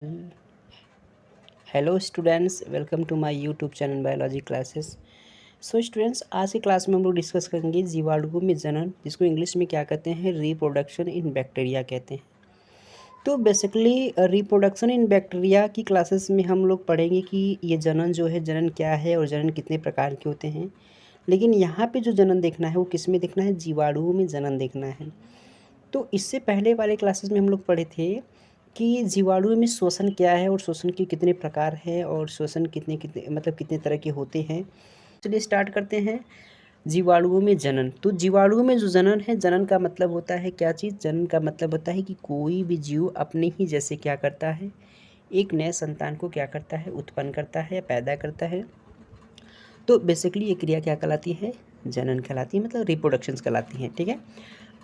Hello students, welcome to my YouTube channel biology classes. So students, आज की class में हम लोग डिस्कस करेंगे जीवाणुओं में जनन, जिसको इंग्लिश में क्या कहते हैं, रिप्रोडक्शन इन बैक्टीरिया कहते हैं। तो बेसिकली रिप्रोडक्शन इन बैक्टीरिया की क्लासेस में हम लोग पढ़ेंगे कि ये जनन जो है, जनन क्या है और जनन कितने प्रकार के होते हैं। लेकिन यहाँ पे जो जनन देखना है वो किस में देखना है, जीवाणुओं में जनन देखना है। तो इससे पहले वाले क्लासेस में हम लोग पढ़े थे कि जीवाणु में श्वसन क्या है और श्वसन के कितने प्रकार हैं और श्वसन कितने कितने मतलब कितने तरह के होते हैं। चलिए स्टार्ट करते हैं। जीवाणुओं में जनन। तो जीवाणुओं में जो जनन है, जनन का मतलब होता है क्या चीज़, जनन का मतलब होता है कि कोई भी जीव अपने ही जैसे क्या करता है, एक नए संतान को क्या करता है, उत्पन्न करता है या पैदा करता है। तो बेसिकली ये क्रिया क्या कहलाती है, जनन कहलाती है, मतलब रिप्रोडक्शंस कहलाती हैं। ठीक है।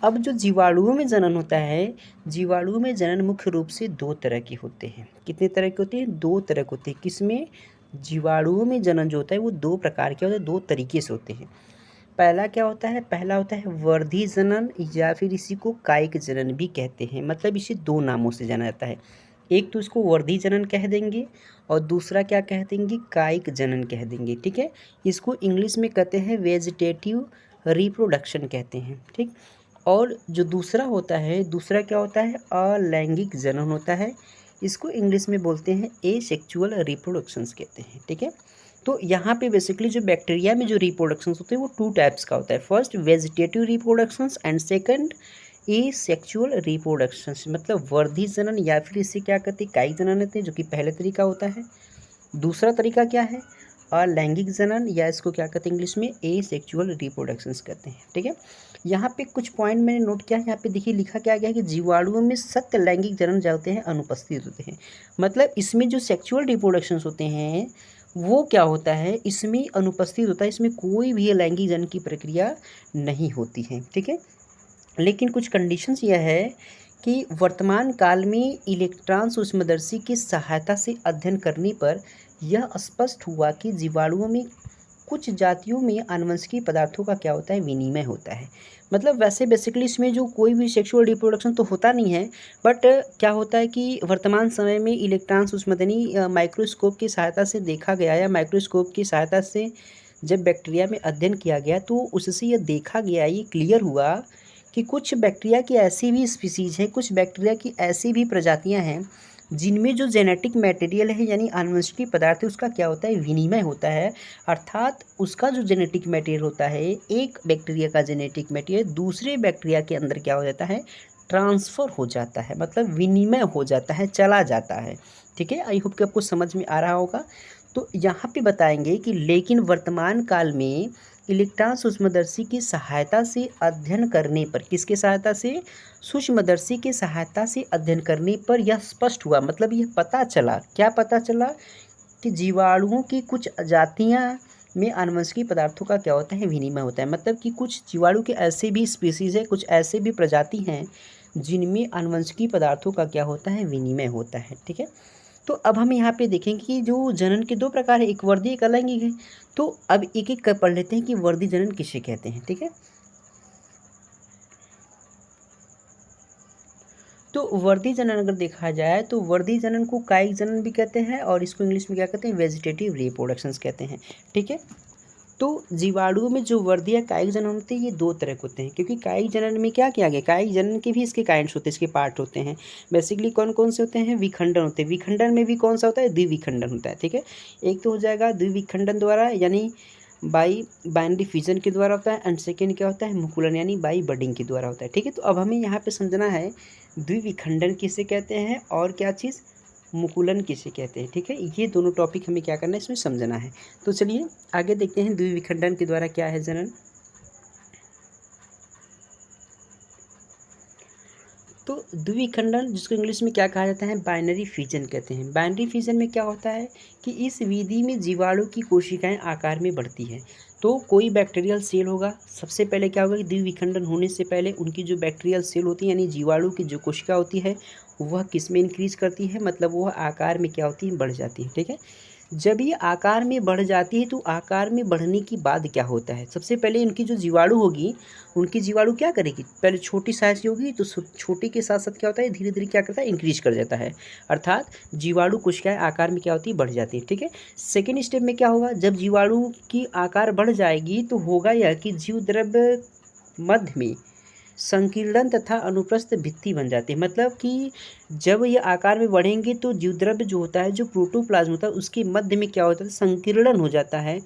अब जो जीवाणुओं में जनन होता है, जीवाणुओं में जनन मुख्य रूप से दो तरह के होते हैं। कितने तरह के होते हैं, दो तरह के होते हैं। किसमें, जीवाणुओं में जनन जो होता है वो दो प्रकार के होते हैं, दो तरीके से होते हैं। पहला क्या होता है, पहला होता है वर्धी जनन, या फिर इसी को कायिक जनन भी कहते हैं। मतलब इसे दो नामों से जाना जाता है। एक तो इसको वर्धी जनन कह देंगे और दूसरा क्या कह देंगे, कायिक जनन कह देंगे। ठीक है। इसको इंग्लिश में कहते हैं वेजिटेटिव रिप्रोडक्शन कहते हैं। ठीक। और जो दूसरा होता है, दूसरा क्या होता है, अलैंगिक जनन होता है। इसको इंग्लिश में बोलते हैं एसेक्सुअल रिप्रोडक्शंस कहते हैं। ठीक है। तो यहाँ पे बेसिकली जो बैक्टीरिया में जो रिप्रोडक्शंस होते हैं वो टू टाइप्स का होता है। First vegetative reproductions and second asexual reproductions, मतलब वर्धी जनन या फिर इसे क्या कहते हैं, कायिक जनन कहते हैं, जो कि पहले तरीका होता है। दूसरा तरीका क्या है, अलैंगिक जनन, या इसको क्या कहते हैं इंग्लिश में एसेक्सुअल रिप्रोडक्शंस कहते हैं। ठीक है। यहाँ पे कुछ पॉइंट मैंने नोट किया है। यहाँ पे देखिए लिखा क्या गया है कि जीवाणुओं में सत्य लैंगिक जनन जो होते हैं अनुपस्थित होते हैं। मतलब इसमें जो सेक्सुअल रिप्रोडक्शंस होते हैं वो क्या होता है, इसमें अनुपस्थित होता है। इसमें कोई भी लैंगिक जनन की प्रक्रिया नहीं होती है। ठीक है। लेकिन कुछ कंडीशंस यह है कि वर्तमान काल में इलेक्ट्रॉन सूक्ष्मदर्शी की सहायता से अध्ययन करने पर यह स्पष्ट हुआ कि जीवाणुओं में कुछ जातियों में आनुवंशिक पदार्थों का क्या होता है, विनिमय होता है। मतलब वैसे बेसिकली इसमें जो कोई भी सेक्सुअल रिप्रोडक्शन तो होता नहीं है, बट क्या होता है कि वर्तमान समय में इलेक्ट्रॉन सूक्ष्मदर्शी माइक्रोस्कोप की सहायता से देखा गया, या माइक्रोस्कोप की सहायता से जब बैक्टीरिया में अध्ययन किया गया तो उससे यह देखा गया, ये क्लियर हुआ कि कुछ बैक्टीरिया की ऐसी भी स्पीसीज हैं, कुछ बैक्टीरिया की ऐसी भी प्रजातियां हैं जिनमें जो जेनेटिक मटेरियल है यानी आनुवंशिक पदार्थ है उसका क्या होता है, विनिमय होता है। अर्थात उसका जो जेनेटिक मटेरियल होता है, एक बैक्टीरिया का जेनेटिक मटेरियल दूसरे बैक्टीरिया के अंदर क्या हो जाता है, ट्रांसफ़र हो जाता है, मतलब विनिमय हो जाता है, चला जाता है। ठीक है। आई होप कि आपको समझ में आ रहा होगा। तो यहाँ पे बताएंगे कि लेकिन वर्तमान काल में इलेक्ट्रॉन सूक्ष्मदर्शी की सहायता से अध्ययन करने पर, किसके सहायता से, सूक्ष्मदर्शी की सहायता से अध्ययन करने पर यह स्पष्ट हुआ, मतलब यह पता चला, क्या पता चला, कि जीवाणुओं की कुछ जातियां में आनुवंशिक पदार्थों का क्या होता है, विनिमय होता है। मतलब कि कुछ जीवाणु के ऐसे भी स्पीसीज है, कुछ ऐसे भी प्रजाति हैं जिनमें आनुवंशिक पदार्थों का क्या होता है, विनिमय होता है। ठीक है। तो अब हम यहाँ पे देखेंगे कि जो जनन के दो प्रकार है, एक वर्धी एक अलैंगिक है। तो अब एक एक कर पढ़ लेते हैं कि वर्धी जनन किसे कहते हैं। ठीक है। तो वर्धी जनन अगर देखा जाए तो वर्धी जनन को कायिक जनन भी कहते हैं और इसको इंग्लिश में क्या कहते हैं, वेजिटेटिव रिप्रोडक्शंस कहते हैं। ठीक है। तो जीवाणुओं में जो वर्धी या कायिक जनन होते हैं ये दो तरह के होते हैं, क्योंकि कायिक जनन में क्या किया गया, कायिक जनन के भी इसके काइंड्स होते हैं, इसके पार्ट होते हैं। बेसिकली कौन कौन से होते हैं, विखंडन होते हैं। विखंडन में भी कौन सा होता है, द्विविखंडन होता है। ठीक है। एक तो हो जाएगा द्विविखंडन द्वारा यानी बाई बाइनरी फिजन के द्वारा होता है, एंड सेकेंड क्या होता है, मुकुलन यानी बाई बडिंग के द्वारा होता है। ठीक है। तो अब हमें यहाँ पे समझना है द्विविखंडन किसे कहते हैं और क्या चीज़, मुकुलन किसे कहते हैं। ठीक है। ये दोनों टॉपिक हमें क्या करना है, इसमें समझना है। तो चलिए आगे देखते हैं द्विविखंडन के द्वारा क्या है जनन। तो द्विविखंडन जिसको इंग्लिश में क्या कहा जाता है, बाइनरी फिजन कहते हैं। बाइनरी फिजन में क्या होता है कि इस विधि में जीवाणु की कोशिकाएं आकार में बढ़ती है। तो कोई बैक्टीरियल सेल होगा, सबसे पहले क्या होगा कि द्विविखंडन होने से पहले उनकी जो बैक्टीरियल सेल होती है यानी जीवाणु की जो कोशिका होती है वह किस में इंक्रीज करती है, मतलब वह आकार में क्या होती है, बढ़ जाती है। ठीक है। जब ये आकार में बढ़ जाती है तो आकार में बढ़ने के बाद क्या होता है, सबसे पहले इनकी जो जीवाणु होगी, उनकी जीवाणु क्या करेगी, पहले छोटी साइज की होगी तो छोटे के साथ साथ क्या होता है, धीरे धीरे क्या करता है, इंक्रीज कर जाता है, अर्थात जीवाणु कोशिकाएं आकार में क्या होती है, बढ़ जाती है। ठीक है, सेकेंड स्टेप में क्या होगा, जब जीवाणु की आकार बढ़ जाएगी तो होगा यह कि जीव द्रव्य मध्य में संकीर्ण तथा अनुप्रस्थ भित्ति बन जाती है। मतलब कि जब ये आकार में बढ़ेंगे तो जीवद्रव्य जो होता है, जो प्रोटोप्लाज्म होता है, उसके मध्य में क्या होता है, संकीर्ण हो जाता है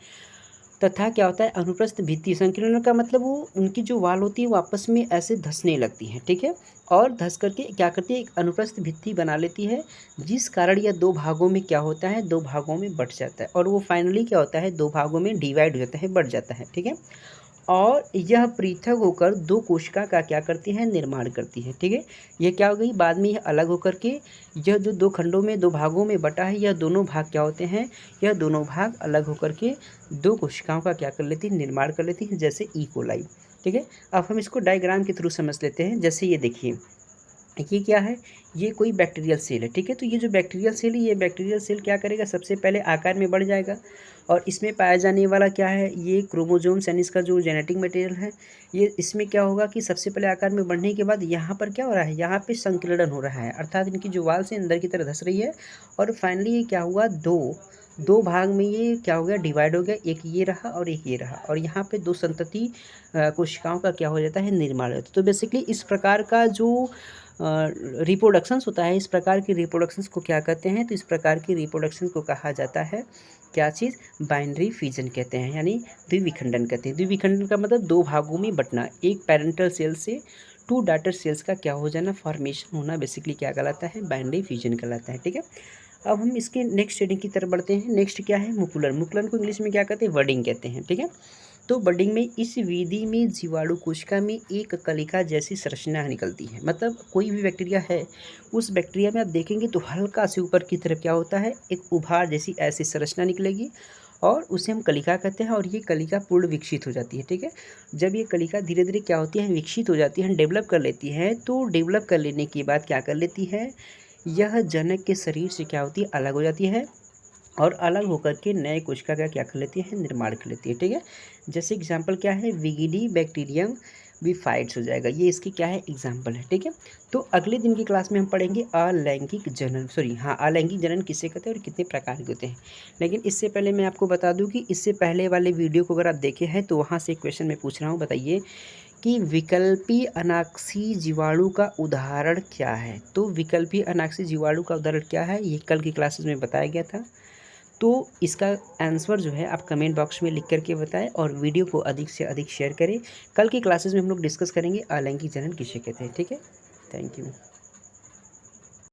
तथा क्या होता है, अनुप्रस्थ भित्ति। संकीर्ण का मतलब वो उनकी जो वाल होती है वो आपस में ऐसे धंसने लगती हैं। ठीक है, और धंस करके क्या करती है, एक अनुप्रस्थ भित्ति बना लेती है, जिस कारण यह दो भागों में क्या होता है, दो भागों में बट जाता है और वो फाइनली क्या होता है, दो भागों में डिवाइड हो जाता है, बढ़ जाता है। ठीक है, और यह पृथक होकर दो कोशिका का क्या करती है, निर्माण करती है। ठीक है, यह क्या हो गई, बाद में यह अलग होकर के यह जो दो खंडों में, दो भागों में बटा है, यह दोनों भाग क्या होते हैं, यह दोनों भाग अलग होकर के दो कोशिकाओं का क्या कर लेती है, निर्माण कर लेती है, जैसे ई कोलाई। ठीक है, अब हम इसको डायग्राम के थ्रू समझ लेते हैं। जैसे ये देखिए, ये क्या है, ये कोई बैक्टीरियल सेल है। ठीक है, तो ये जो बैक्टीरियल सेल है, ये बैक्टीरियल सेल क्या करेगा, सबसे पहले आकार में बढ़ जाएगा और इसमें पाया जाने वाला क्या है, ये क्रोमोजोम्स यानी इसका जो जेनेटिक मटेरियल है, ये इसमें क्या होगा कि सबसे पहले आकार में बढ़ने के बाद यहाँ पर क्या हो रहा है, यहाँ पे संकीर्ण हो रहा है, अर्थात इनकी जो वाल से अंदर की तरफ धंस रही है और फाइनली ये क्या हुआ, दो भाग में ये क्या हो गया, डिवाइड हो गया, एक ये रहा और एक ये रहा और यहाँ पे दो संतति कोशिकाओं का क्या हो जाता है, निर्माण होता है। तो बेसिकली इस प्रकार का जो रिप्रोडक्शंस होता है, इस प्रकार की रिप्रोडक्शंस को क्या कहते हैं, तो इस प्रकार की रिप्रोडक्शन को कहा जाता है क्या चीज़, बाइनरी फिजन कहते हैं, यानी द्विविखंडन कहते हैं। द्विविखंडन का मतलब दो भागों में बंटना, एक पेरेंटल सेल से टू डॉटर सेल्स का क्या हो जाना, फॉर्मेशन होना, बेसिकली क्या कहलाता है, बाइनरी फिजन कहलाता है। ठीक है, अब हम इसके नेक्स्ट स्टेडिंग की तरफ बढ़ते हैं। नेक्स्ट क्या है, मुकुलन। मुकुलन को इंग्लिश में क्या कहते हैं, बडिंग कहते हैं। ठीक है, तो बडिंग में इस विधि में जीवाणु कोशिका में एक कलिका जैसी संरचना निकलती है। मतलब कोई भी बैक्टीरिया है, उस बैक्टीरिया में आप देखेंगे तो हल्का से ऊपर की तरफ क्या होता है, एक उभार जैसी ऐसी संरचना निकलेगी और उसे हम कलिका कहते हैं और ये कलिका पूर्ण विकसित हो जाती है। ठीक है, जब ये कलिका धीरे धीरे क्या होती है, विकसित हो जाती है, डेवलप कर लेती है, तो डेवलप कर लेने के बाद क्या कर लेती है, यह जनक के शरीर से क्या होती है, अलग हो जाती है और अलग होकर के नए कोशिका का क्या कर लेती है, निर्माण कर लेती है। ठीक है, जैसे एग्जांपल क्या है, विगिडी बैक्टीरियम विफाइट्स हो जाएगा, ये इसकी क्या है, एग्जांपल है। ठीक है, तो अगले दिन की क्लास में हम पढ़ेंगे अलैंगिक जनन, अलैंगिक जनन किसे कहते हैं और कितने प्रकार के होते हैं। लेकिन इससे पहले मैं आपको बता दूं कि इससे पहले वाले वीडियो को अगर आप देखे हैं तो वहाँ से क्वेश्चन मैं पूछ रहा हूँ, बताइए कि विकल्पी अनाक्षी जीवाणु का उदाहरण क्या है। तो विकल्पी अनाक्षी जीवाणु का उदाहरण क्या है, ये कल की क्लासेस में बताया गया था। तो इसका आंसर जो है आप कमेंट बॉक्स में लिख करके बताएं और वीडियो को अधिक से अधिक शेयर करें। कल की क्लासेस में हम लोग डिस्कस करेंगे अलैंगिक जनन किसे कहते हैं। ठीक है, थैंक यू।